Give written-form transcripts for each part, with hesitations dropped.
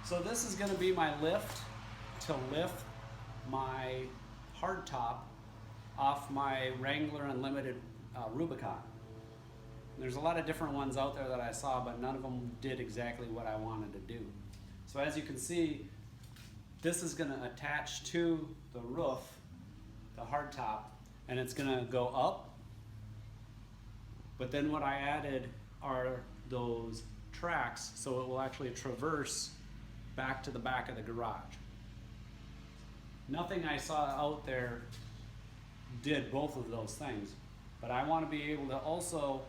So this is going to be my lift to lift my hardtop off my Wrangler Unlimited Rubicon. There's a lot of different ones out there that I saw, but none of them did exactly what I wanted to do. So as you can see, this is going to attach to the roof, the hardtop, and it's going to go up. But then what I added are those tracks, so it will actually traverse back to the back of the garage. Nothing I saw out there did both of those things, but I want to be able to also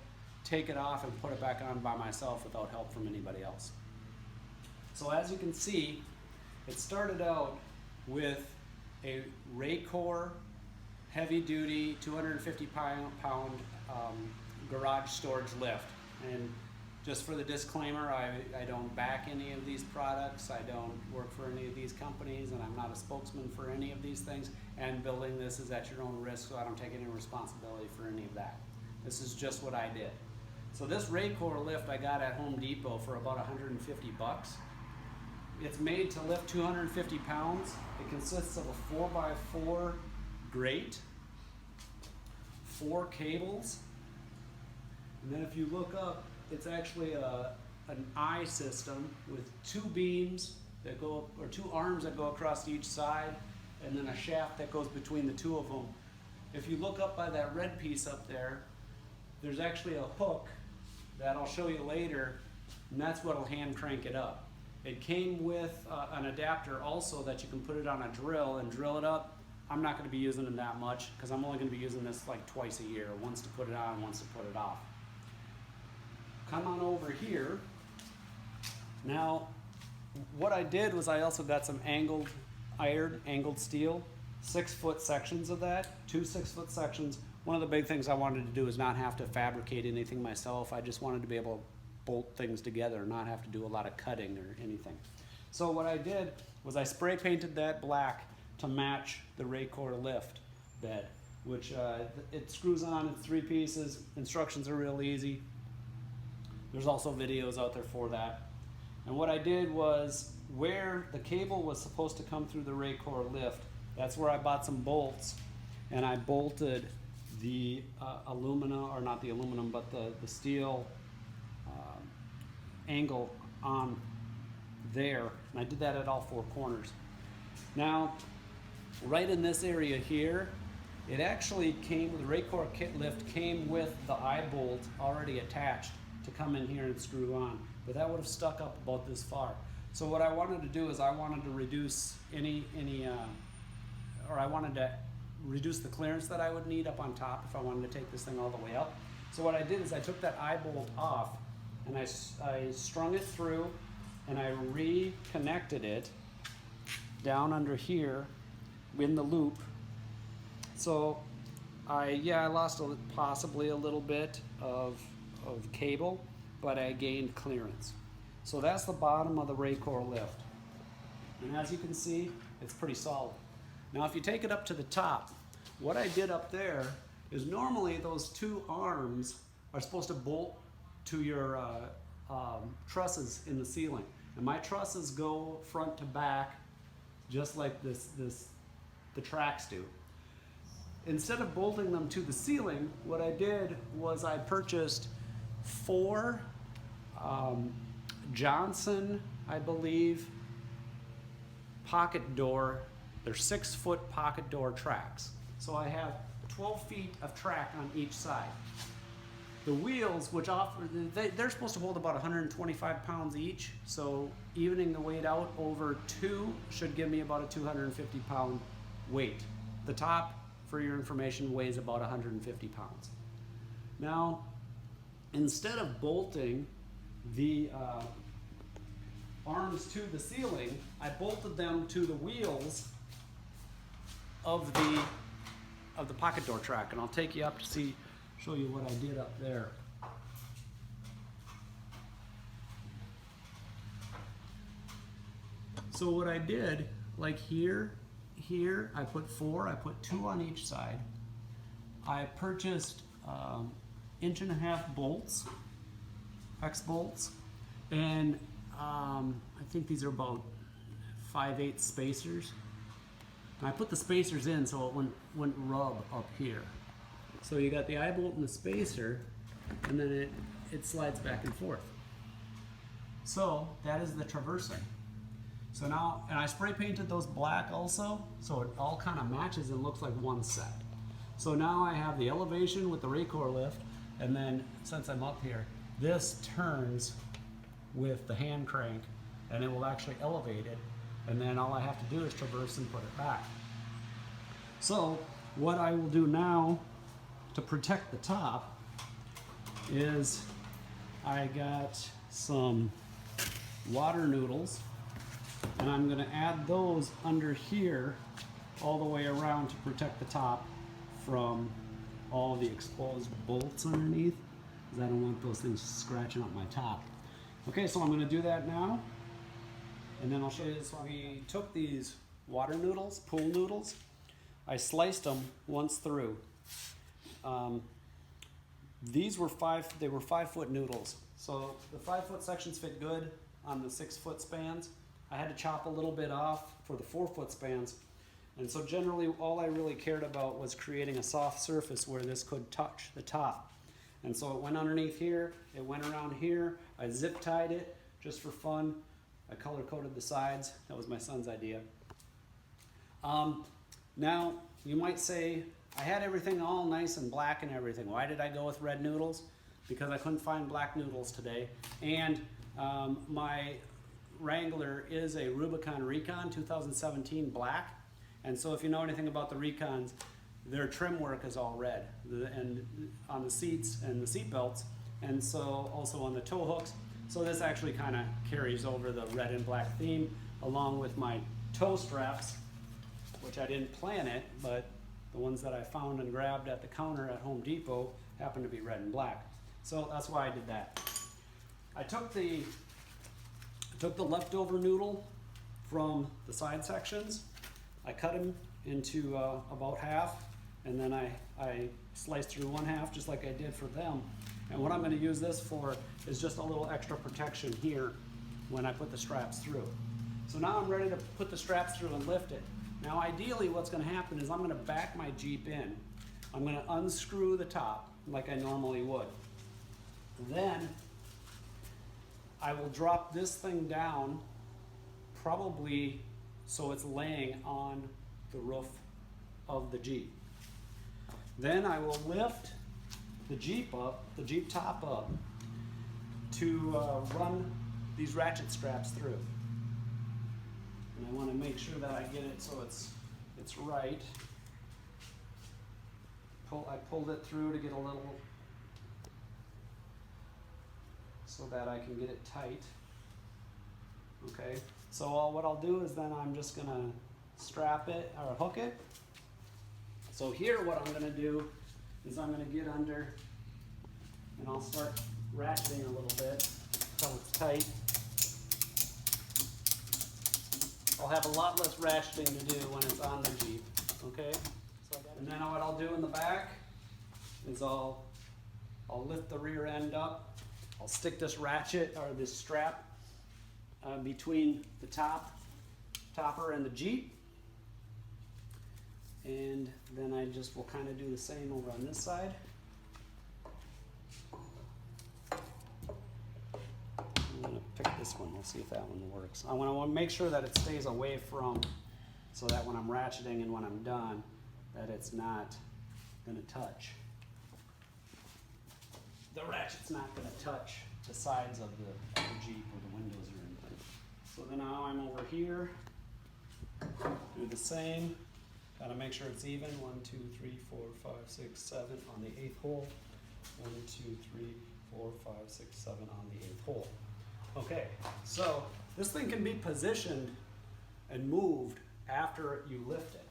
take it off and put it back on by myself without help from anybody else. So as you can see, it started out with a Racor heavy duty 250 pound garage storage lift. And just for the disclaimer, I don't back any of these products, I don't work for any of these companies, and I'm not a spokesman for any of these things, and building this is at your own risk, so I don't take any responsibility for any of that. This is just what I did. So this Racor lift I got at Home Depot for about 150 bucks. It's made to lift 250 pounds. It consists of a 4x4 grate, 4 cables, and then if you look up, it's actually an I system with 2 beams that go, or 2 arms that go across each side, and then a shaft that goes between the 2 of them. If you look up by that red piece up there, there's actually a hook that I'll show you later, and that's what'll hand crank it up. It came with an adapter also that you can put it on a drill and drill it up. I'm not going to be using it that much because I'm only going to be using this like twice a year, once to put it on, once to put it off. Come on over here. Now, what I did was I also got some angled iron, angled steel, 6-foot sections of that, 2 6-foot sections. One of the big things I wanted to do is not have to fabricate anything myself. I just wanted to be able to bolt things together and not have to do a lot of cutting or anything. So what I did was I spray painted that black to match the Racor lift bed, which it screws on in 3 pieces. Instructions are real easy. There's also videos out there for that. And what I did was, where the cable was supposed to come through the Racor lift, that's where I bought some bolts, and I bolted the aluminum, or not the aluminum, but the steel angle on there, and I did that at all 4 corners. Now, right in this area here, it actually came, the Racor kit lift came with the eye bolt already attached to come in here and screw on, but that would have stuck up about this far. So what I wanted to do is I wanted to reduce I wanted to reduce the clearance that I would need up on top if I wanted to take this thing all the way up. So what I did is I took that eye bolt off and I strung it through and I reconnected it down under here in the loop. So I lost possibly a little bit of cable, but I gained clearance. So that's the bottom of the Racor lift. And as you can see, it's pretty solid. Now if you take it up to the top, what I did up there is normally those 2 arms are supposed to bolt to your trusses in the ceiling. And my trusses go front to back just like the tracks do. Instead of bolting them to the ceiling, what I did was I purchased 4 Johnson, I believe, pocket door. They're 6-foot pocket door tracks. So I have 12 feet of track on each side. The wheels, which they're supposed to hold about 125 pounds each, so evening the weight out over 2 should give me about a 250 pound weight. The top, for your information, weighs about 150 pounds. Now, instead of bolting the arms to the ceiling, I bolted them to the wheels of the pocket door track, and I'll take you up to show you what I did up there. So what I did, like here, I put 4, I put 2 on each side. I purchased 1.5 inch bolts, X bolts, and I think these are about 5/8 spacers. And I put the spacers in so it wouldn't rub up here. So you got the eye bolt and the spacer, and then it slides back and forth. So that is the traversing. So now, and I spray painted those black also, so it all kind of matches and looks like one set. So now I have the elevation with the Racor lift, and then since I'm up here, this turns with the hand crank, and it will actually elevate it, and then all I have to do is traverse and put it back. So what I will do now to protect the top is I got some water noodles, and I'm going to add those under here all the way around to protect the top from all the exposed bolts underneath, because I don't want those things scratching up my top. Okay, so I'm going to do that now, and then I'll show you this. We took these water noodles, pool noodles, I sliced them once through. These were 5-foot noodles, so the 5-foot sections fit good on the 6-foot spans. I had to chop a little bit off for the 4-foot spans, and so generally all I really cared about was creating a soft surface where this could touch the top. And so it went underneath here, it went around here, I zip tied it just for fun. I color coded the sides, that was my son's idea. Now you might say, I had everything all nice and black and everything. Why did I go with red noodles? Because I couldn't find black noodles today. And my Wrangler is a Rubicon Recon 2017 black. And so if you know anything about the Recons, their trim work is all red, and on the seats and the seat belts, and so also on the tow hooks. So this actually kind of carries over the red and black theme, along with my tow straps, which I didn't plan it, but the ones that I found and grabbed at the counter at Home Depot happen to be red and black. So that's why I did that. I took the leftover noodle from the side sections. I cut them into about half, and then I sliced through one half just like I did for them. And what I'm going to use this for is just a little extra protection here when I put the straps through. So now I'm ready to put the straps through and lift it. Now ideally what's going to happen is I'm going to back my Jeep in. I'm going to unscrew the top like I normally would. Then I will drop this thing down, probably so it's laying on the roof of the Jeep. Then I will lift the Jeep top up to run these ratchet straps through. And I want to make sure that I get it so it's right. I pulled it through to get a little, so that I can get it tight. Okay, so what I'll do is then I'm just going to strap it or hook it. So here what I'm going to do is I'm going to get under, and I'll start ratcheting a little bit until it's tight. I'll have a lot less ratcheting to do when it's on the Jeep, okay? And then what I'll do in the back is I'll lift the rear end up. I'll stick this ratchet or this strap between the topper and the Jeep. And then I just will kind of do the same over on this side. I'm going to pick this one. We'll see if that one works. I want to make sure that it stays away from, so that when I'm ratcheting and when I'm done, that it's not going to touch. The ratchet's not going to touch the sides of the Jeep or the windows or anything. So then now I'm over here, do the same. Got to make sure it's even. 1, 2, 3, 4, 5, 6, 7 on the 8th hole. 1, 2, 3, 4, 5, 6, 7 on the 8th hole. Okay, so this thing can be positioned and moved after you lift it.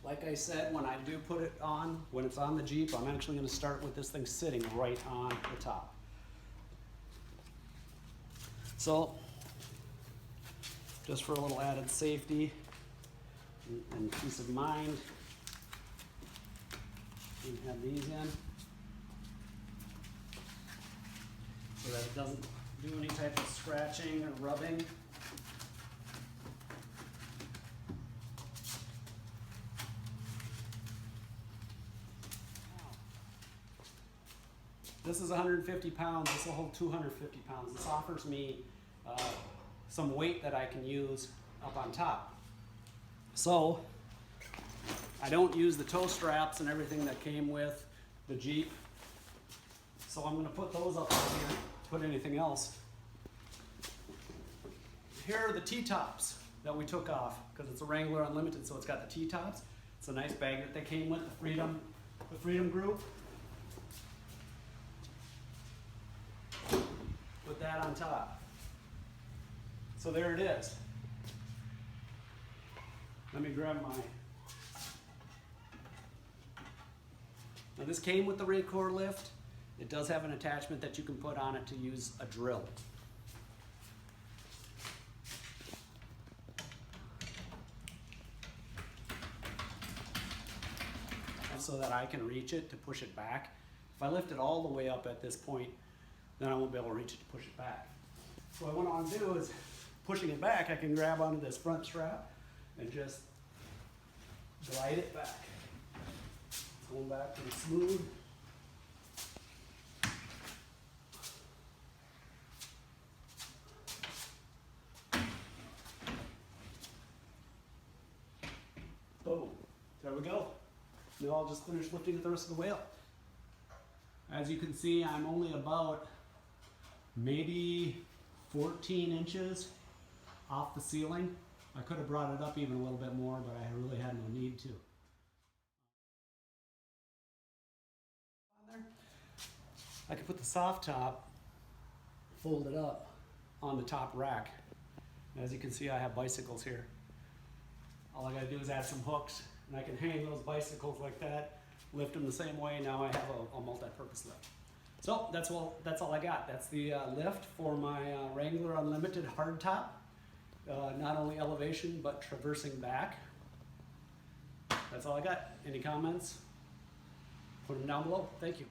Like I said, when I do put it on, when it's on the Jeep, I'm actually going to start with this thing sitting right on the top. So, just for a little added safety and peace of mind, We have these in so that it doesn't do any type of scratching or rubbing. This is 150 pounds, this will hold 250 pounds. This offers me some weight that I can use up on top. So, I don't use the tow straps and everything that came with the Jeep. So I'm gonna put those up on here, put anything else. Here are the T-tops that we took off, because it's a Wrangler Unlimited, so it's got the T-tops. It's a nice bag that they came with, the Freedom Group. Put that on top. So there it is. Let me grab my... Now this came with the Racor lift. It does have an attachment that you can put on it to use a drill. So that I can reach it to push it back. If I lift it all the way up at this point, then I won't be able to reach it to push it back. So what I want to do is, pushing it back, I can grab onto this front strap and just glide it back. It's going back pretty smooth. Boom. There we go. Now I'll just finish lifting the rest of the wheel. As you can see, I'm only about maybe 14 inches off the ceiling. I could have brought it up even a little bit more, but I really had no need to. I could put the soft top folded up on the top rack. As you can see, I have bicycles here. All I gotta do is add some hooks, and I can hang those bicycles like that, lift them the same way. Now I have a multi-purpose lift. So that's all I got. That's the lift for my Wrangler Unlimited Hardtop. Not only elevation, but traversing back. That's all I got. Any comments? Put them down below. Thank you.